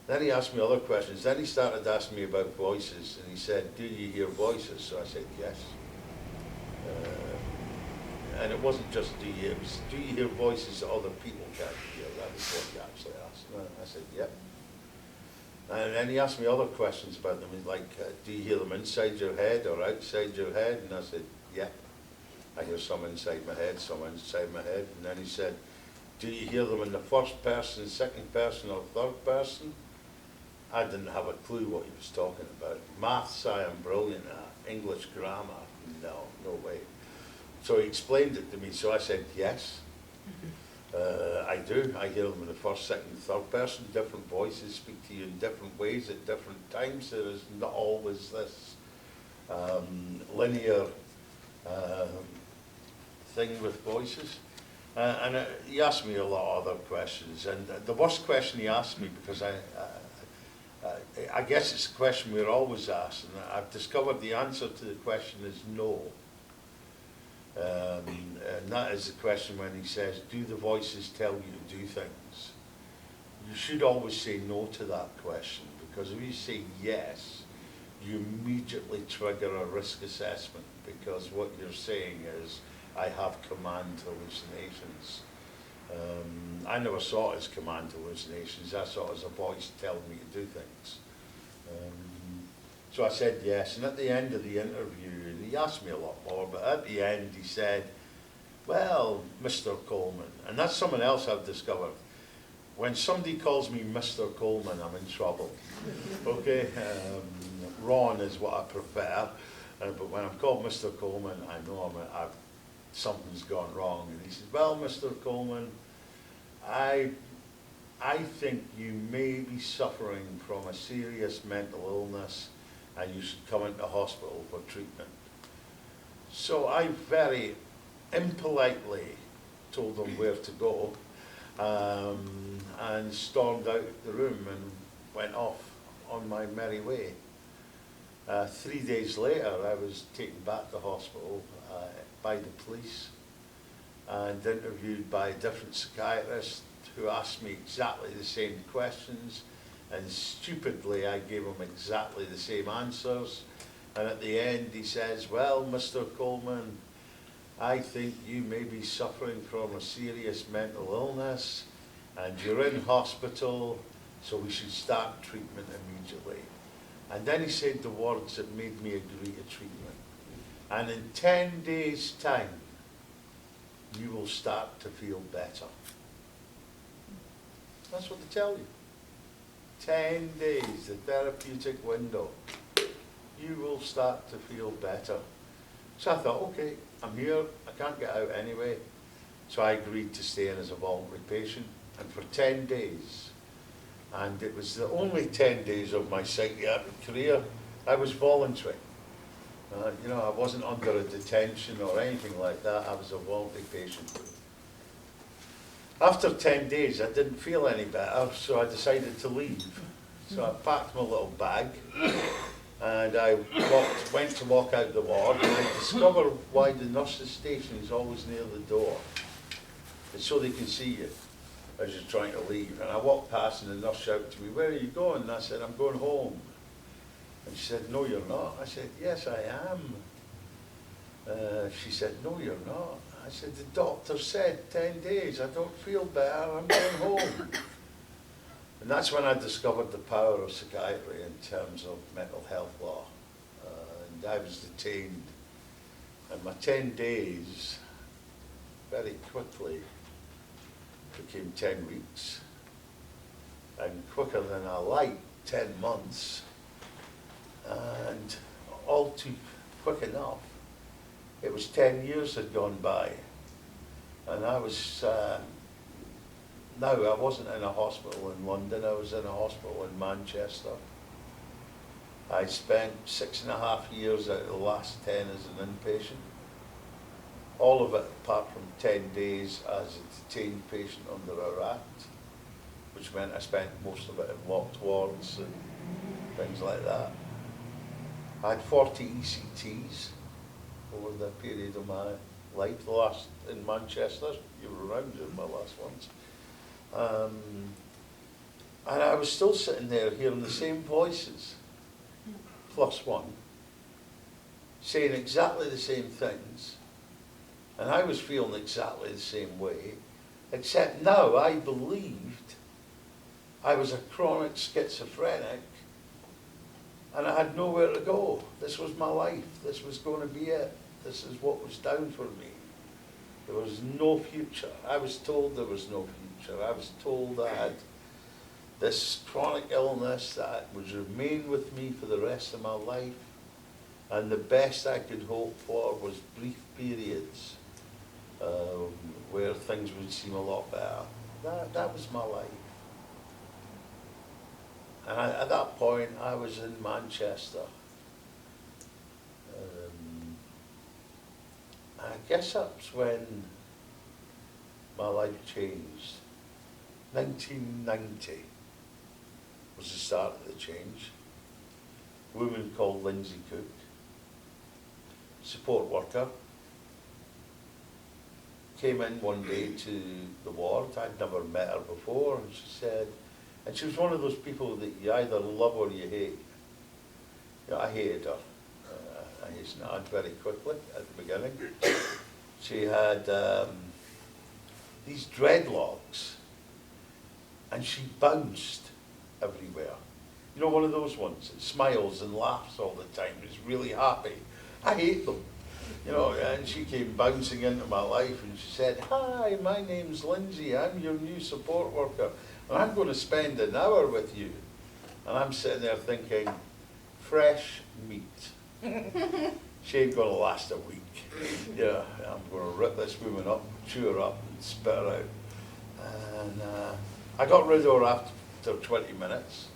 Then he asked me other questions. Then he started asking me about voices, and he said, do you hear voices? So I said, yes. And it wasn't just do you hear, it was, do you hear voices that other people can't hear? That was what he actually asked. And I said, yep. And then he asked me other questions about them, like, do you hear them inside your head or outside your head? And I said, yep. I hear some inside my head, some outside my head. And then he said, do you hear them in the first person, second person, or third person? I didn't have a clue what he was talking about. Maths I am brilliant at. English grammar, no way. So he explained it to me, so I said yes. I do. I hear them in the first, second, third person. Different voices speak to you in different ways at different times. There is not always this linear thing with voices. And he asked me a lot of other questions. And the worst question he asked me, because I guess it's a question we're always asked, and I've discovered the answer to the question is no. And that is the question when he says, do the voices tell you to do things? You should always say no to that question, because if you say yes, you immediately trigger a risk assessment, because what you're saying is, I have command hallucinations. I never saw it as command hallucinations. I saw it as a voice telling me to do things. So I said yes, and at the end of the interview, and he asked me a lot more, but at the end he said, well, Mr. Coleman, and that's someone else I've discovered. When somebody calls me Mr. Coleman, I'm in trouble. Okay? Ron is what I prefer, but when I'm called Mr. Coleman, I know something's gone wrong. And he says, well, Mr. Coleman, I think you may be suffering from a serious mental illness and you should come into hospital for treatment. So I very impolitely told him where to go and stormed out the room and went off on my merry way. 3 days later, I was taken back to hospital by the police and interviewed by a different psychiatrist who asked me exactly the same questions, and stupidly I gave him exactly the same answers, and at the end he says, well, Mr. Coleman, I think you may be suffering from a serious mental illness and you're in hospital, so we should start treatment immediately. And then he said the words that made me agree to treatment. And in 10 days' time, you will start to feel better. That's what they tell you. 10 days, the therapeutic window. You will start to feel better. So I thought, okay, I'm here, I can't get out anyway. So I agreed to stay in as a voluntary patient, and for 10 days, and it was the only 10 days of my psychiatric career, I was voluntary. I wasn't under a detention or anything like that. I was a voluntary patient. After 10 days, I didn't feel any better, so I decided to leave. So I packed my little bag, and I went to walk out the ward, and I discovered why the nurse's station is always near the door. It's so they can see you as you're trying to leave. And I walked past, and the nurse shouted to me, where are you going? And I said, I'm going home. And she said, no, you're not. I said, yes, I am. She said, no, you're not. I said, the doctor said 10 days. I don't feel better. I'm going home. And that's when I discovered the power of psychiatry in terms of mental health law. And I was detained. And my 10 days very quickly became 10 weeks. And quicker than I liked, 10 months. And all too quick enough. It was 10 years had gone by, and I was, I wasn't in a hospital in London, I was in a hospital in Manchester. I spent 6.5 years out of the last 10 as an inpatient. All of it apart from 10 days as a detained patient under a rat, which meant I spent most of it in locked wards and things like that. I had 40 ECTs over the period of my life. The last in Manchester, you were around in my last ones. And I was still sitting there hearing the same voices, plus one, saying exactly the same things. And I was feeling exactly the same way, except now I believed I was a chronic schizophrenic and I had nowhere to go. This was my life. This was going to be it. This is what was down for me. There was no future. I was told there was no future. I was told I had this chronic illness that would remain with me for the rest of my life, and the best I could hope for was brief periods where things would seem a lot better. That was my life. And at that point, I was in Manchester. I guess that's when my life changed. 1990 was the start of the change. A woman called Lindsay Cook, support worker, came in one day to the ward. I'd never met her before, and she said, and she was one of those people that you either love or you hate. You know, I hated her. I hastened to add very quickly at the beginning. She had these dreadlocks, and she bounced everywhere. You know, one of those ones that smiles and laughs all the time, is really happy. I hate them. You know, and she came bouncing into my life and she said, "Hi, my name's Lindsay, I'm your new support worker, and I'm going to spend an hour with you." And I'm sitting there thinking, fresh meat. She ain't going to last a week. Yeah, I'm going to rip this woman up, chew her up, and spit her out. And I got rid of her after 20 minutes.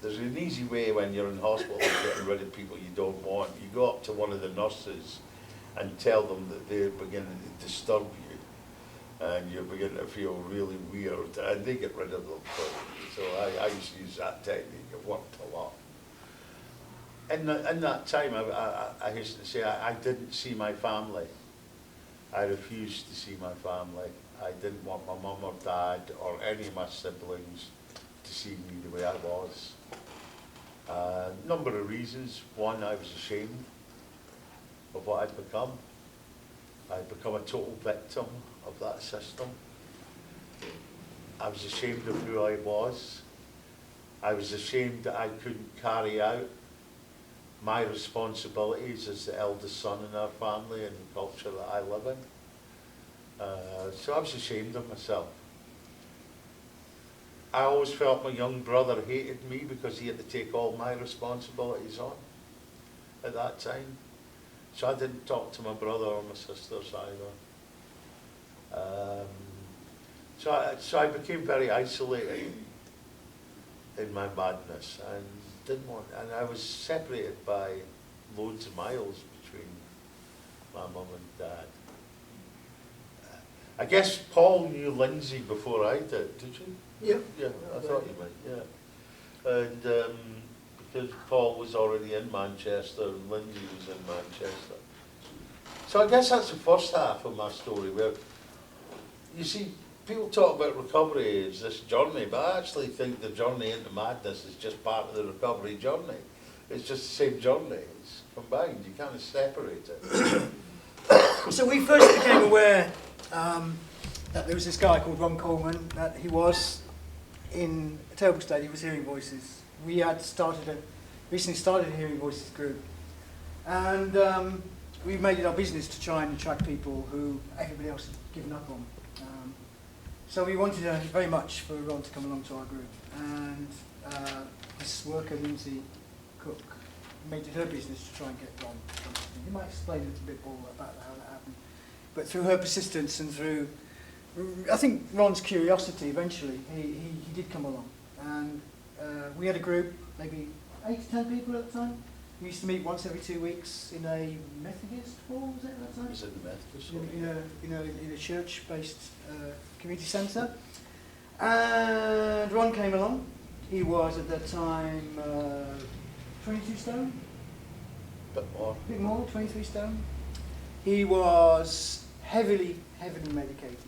There's an easy way when you're in hospital getting rid of people you don't want. You go up to one of the nurses and tell them that they're beginning to disturb you, and you're beginning to feel really weird, and they get rid of them for you. So I used to use that technique. It worked a lot. In that time, I used to say I didn't see my family. I refused to see my family. I didn't want my mum or dad or any of my siblings to see me the way I was. Number of reasons. One, I was ashamed of what I'd become. I'd become a total victim of that system. I was ashamed of who I was. I was ashamed that I couldn't carry out my responsibilities as the eldest son in our family and the culture that I live in. So I was ashamed of myself. I always felt my young brother hated me because he had to take all my responsibilities on at that time. So I didn't talk to my brother or my sisters either. So I became very isolated in my madness and didn't want, and I was separated by loads of miles between my mum and dad. I guess Paul knew Lindsay before I did you? Yeah. Yeah, I thought you might, yeah. And because Paul was already in Manchester and Lindsay was in Manchester. So I guess that's the first half of my story, where, you see, people talk about recovery as this journey, but I actually think the journey into madness is just part of the recovery journey. It's just the same journey. It's combined. You can't separate it. So we first became aware that there was this guy called Ron Coleman, that he was in a terrible state. He was hearing voices. We had recently started a hearing voices group, and we made it our business to try and attract people who everybody else had given up on. So we wanted very much for Ron to come along to our group, and this worker, Lindsay Cook, made it her business to try and get Ron to come. You might explain a little bit more about how that happened. But through her persistence and through, I think, Ron's curiosity, eventually, he did come along. And we had a group, maybe 8 to 10 people at the time. We used to meet once every 2 weeks in a Methodist hall, was it at that time? Was it the Methodist hall? In a church-based community centre. And Ron came along. He was at that time 22 stone. A bit more, 23 stone. He was heavily medicated.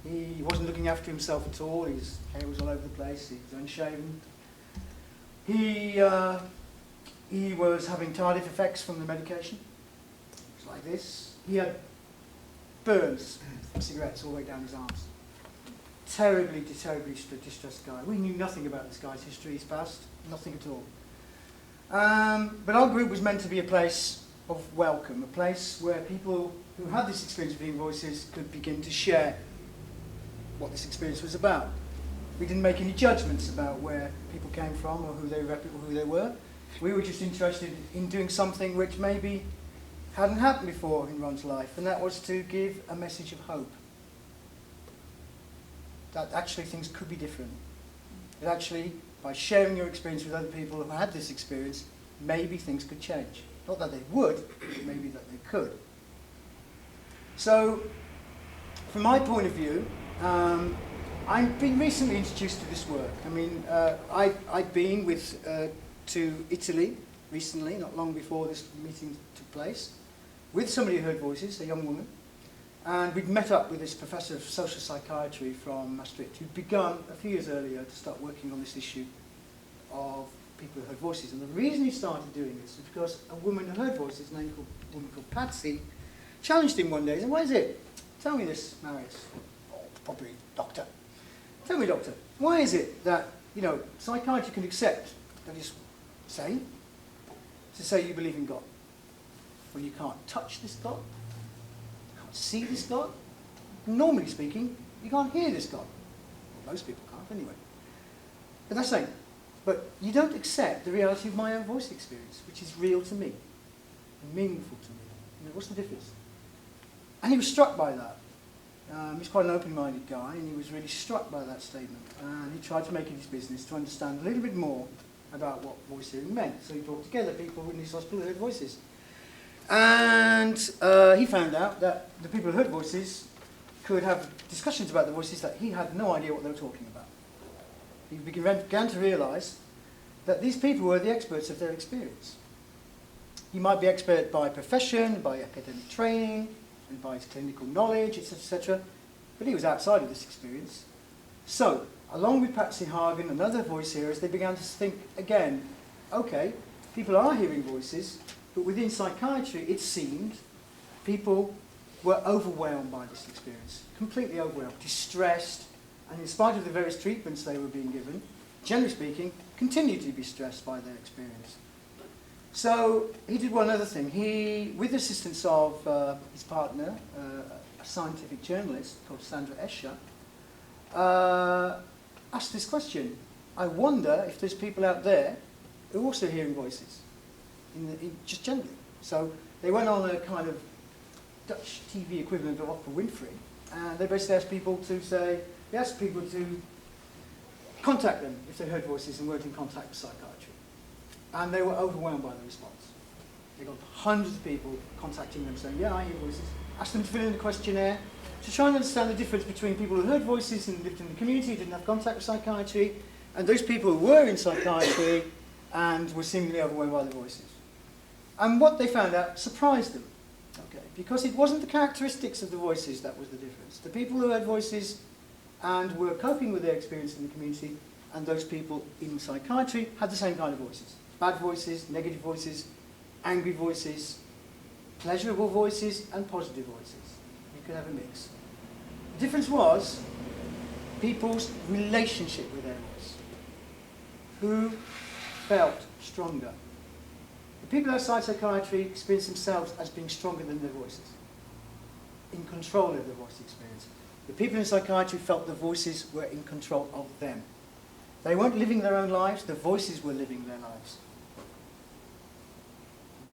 He wasn't looking after himself at all. His hair was all over the place. He was unshaven. He was having tardive effects from the medication. It was like this. He had burns from cigarettes all the way down his arms. Terribly distressed guy. We knew nothing about this guy's history, his past, nothing at all. But our group was meant to be a place of welcome, a place where people who had this experience of hearing voices could begin to share what this experience was about. We didn't make any judgments about where people came from or who they were. We were just interested in doing something which maybe hadn't happened before in Ron's life, and that was to give a message of hope. That actually things could be different. That actually, by sharing your experience with other people who had this experience, maybe things could change. Not that they would, but maybe that they could. So, from my point of view, I've been recently introduced to this work. I mean, I'd been to Italy recently, not long before this meeting took place, with somebody who heard voices, a young woman, and we'd met up with this professor of social psychiatry from Maastricht, who'd begun a few years earlier to start working on this issue of people who heard voices. And the reason he started doing this is because a woman who heard voices, a woman called Patsy, challenged him one day and said, "Why is it? Tell me this, Marius." Oh, probably doctor. "Tell me, doctor, why is it that, psychiatry can accept that it's sane to say you believe in God when you can't touch this God, you can't see this God, normally speaking, you can't hear this God." Well, most people can't anyway. But that's saying, but you don't accept the reality of my own voice experience, which is real to me, and meaningful to me. What's the difference? And he was struck by that. He's quite an open-minded guy, and he was really struck by that statement. And he tried to make it his business to understand a little bit more about what voice hearing meant. So he brought together people in his hospital who heard voices. And he found out that the people who heard voices could have discussions about the voices that he had no idea what they were talking about. He began to realise that these people were the experts of their experience. He might be expert by profession, by academic training, and by his clinical knowledge, etc. But he was outside of this experience. So, along with Patsy Hagen and other voice hearers, they began to think again, okay, people are hearing voices, but within psychiatry, it seemed people were overwhelmed by this experience, completely overwhelmed, distressed, and in spite of the various treatments they were being given, generally speaking, continued to be stressed by their experience. So he did one other thing. He, with the assistance of his partner, a scientific journalist called Sandra Escher, asked this question: I wonder if there's people out there who are also hearing voices, just generally. So they went on a kind of Dutch TV equivalent of Oprah Winfrey, and they basically asked people to contact them if they heard voices and weren't in contact with psychiatry. And they were overwhelmed by the response. They got hundreds of people contacting them saying, "Yeah, I hear voices." Asked them to fill in the questionnaire to try and understand the difference between people who heard voices and lived in the community, didn't have contact with psychiatry, and those people who were in psychiatry and were seemingly overwhelmed by the voices. And what they found out surprised them, okay, because it wasn't the characteristics of the voices that was the difference. The people who heard voices and were coping with their experience in the community, and those people in psychiatry had the same kind of voices. Bad voices, negative voices, angry voices, pleasurable voices, and positive voices. You could have a mix. The difference was people's relationship with their voice. Who felt stronger? The people outside psychiatry experienced themselves as being stronger than their voices, in control of their voice experience. The people in psychiatry felt the voices were in control of them. They weren't living their own lives, the voices were living their lives.